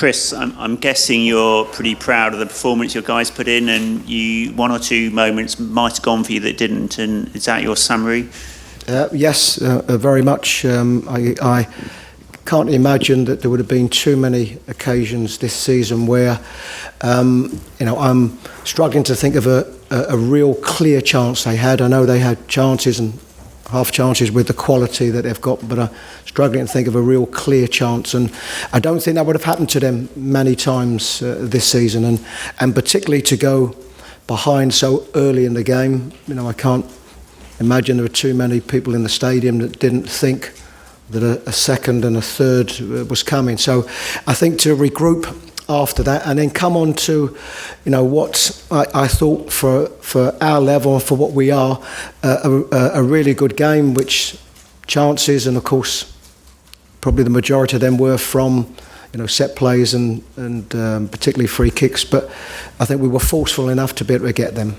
Chris, I'm guessing you're pretty proud of the performance your guys put in, and one or two moments might have gone for you that didn't, and is that your summary? Yes, very much. I can't imagine that there would have been too many occasions this season where, I'm struggling to think of a real clear chance they had. I know they had chances and half chances with the quality that they've got, but I'm struggling to think of a real clear chance, and I don't think that would have happened to them many times this season, and particularly to go behind so early in the game. I can't imagine there were too many people in the stadium that didn't think that a second and a third was coming. So I think to regroup after that and then come on to what I thought for our level and for what we are a really good game, which chances, and of course probably the majority of them were from set plays and particularly free kicks, but I think we were forceful enough to be able to get them.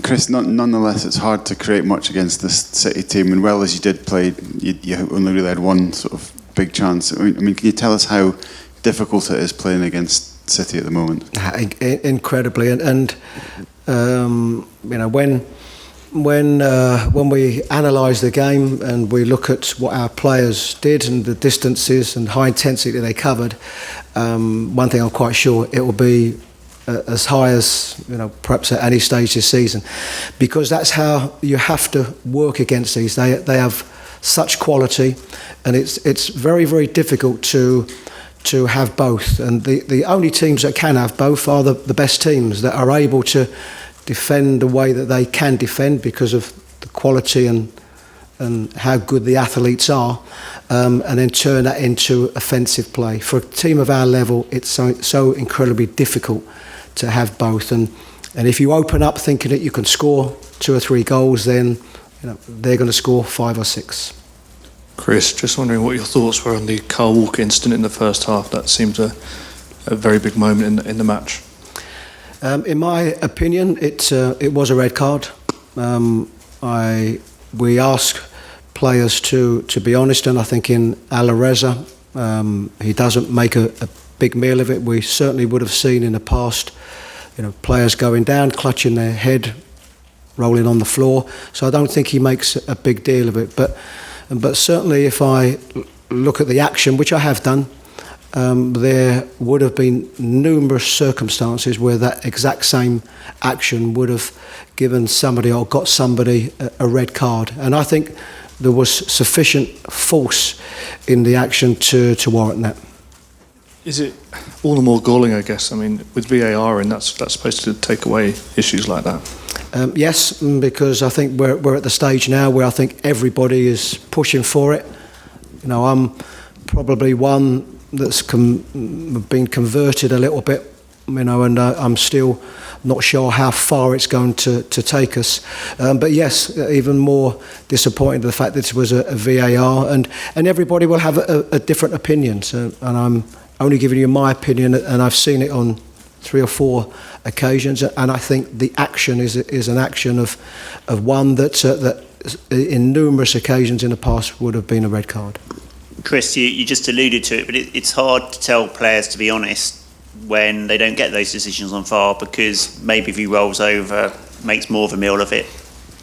Chris, nonetheless, it's hard to create much against this City team, and well as you did play, you only really had one sort of big chance. I mean, can you tell us how difficult it is playing against City at the moment? Incredibly, and when we analyse the game and we look at what our players did and the distances and high intensity they covered, one thing I'm quite sure it will be as high as perhaps at any stage this season, because that's how you have to work against these. They have such quality, and it's very, very difficult to have both. And the only teams that can have both are the best teams that are able to defend the way that they can defend because of the quality and how good the athletes are, and then turn that into offensive play. For a team of our level, it's so incredibly difficult to have both. And if you open up thinking that you can score 2 or 3 goals, then they're going to score 5 or 6. Chris, just wondering what your thoughts were on the Carl Walker incident in the first half. That seemed a very big moment in the match. In my opinion, it was a red card. We ask players to be honest, and I think in Alireza, he doesn't make a big meal of it. We certainly would have seen in the past, players going down, clutching their head, rolling on the floor. So I don't think he makes a big deal of it. But certainly if I look at the action, which I have done, there would have been numerous circumstances where that exact same action would have given somebody or got somebody a red card. And I think there was sufficient force in the action to warrant that. Is it all the more galling, I guess? I mean, with VAR, and that's supposed to take away issues like that. Yes, because I think we're at the stage now where I think everybody is pushing for it. I'm probably one that's been converted a little bit, and I'm still not sure how far it's going to take us. But yes, even more disappointed the fact that it was a VAR, and everybody will have a different opinion. And I'm only giving you my opinion, and I've seen it on 3 or 4 occasions, and I think the action is an action of one that in numerous occasions in the past would have been a red card. Chris, you just alluded to it, but it's hard to tell players to be honest when they don't get those decisions on VAR, because maybe if he rolls over, makes more of a meal of it,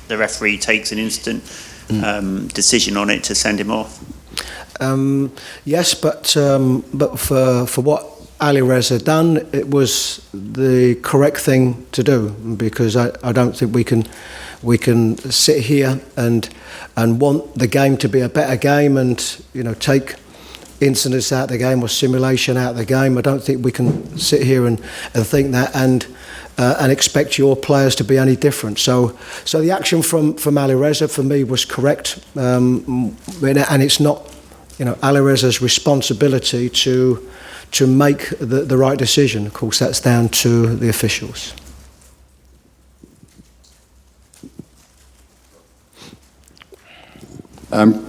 the referee takes an instant decision on it to send him off. Yes, but for what Alireza had done, it was the correct thing to do, because I don't think we can sit here and want the game to be a better game and take incidents out of the game or simulation out of the game. I don't think we can sit here and think that and expect your players to be any different. So the action from Alireza for me was correct, and it's not Alireza's responsibility to make the right decision. Of course, that's down to the officials.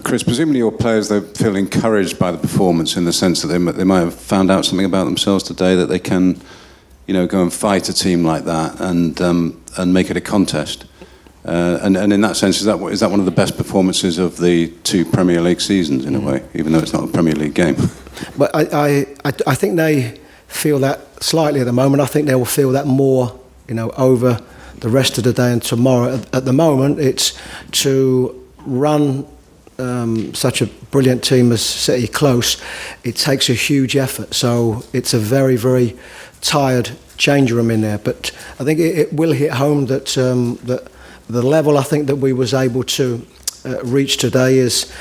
Chris, presumably your players, they feel encouraged by the performance in the sense that they might have found out something about themselves today, that they can, go and fight a team like that and make it a contest. And in that sense, is that one of the best performances of the 2 Premier League seasons in a way, even though it's not a Premier League game? But I think they feel that slightly at the moment. I think they will feel that more, over the rest of the day and tomorrow. At the moment, it's to run such a brilliant team as City close. It takes a huge effort, so it's a very, very tired change room in there. But I think it will hit home that that the level I think that we was able to reach today is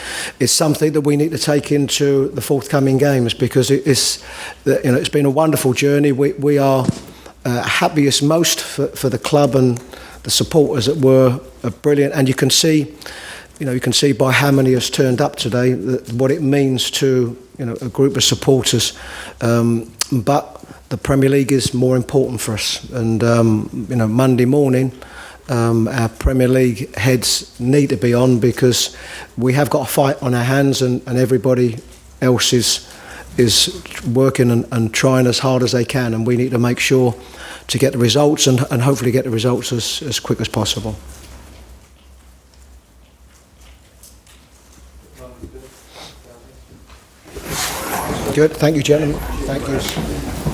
something that we need to take into the forthcoming games, because it's been a wonderful journey. We are happiest most for the club, and the supporters that were brilliant, and you can see by how many has turned up today what it means to a group of supporters. But the Premier League is more important for us, and Monday morning our Premier League heads need to be on, because we have got a fight on our hands, and everybody else is working and trying as hard as they can, and we need to make sure to get the results and hopefully get the results as quick as possible. Good, thank you, gentlemen. Thank you.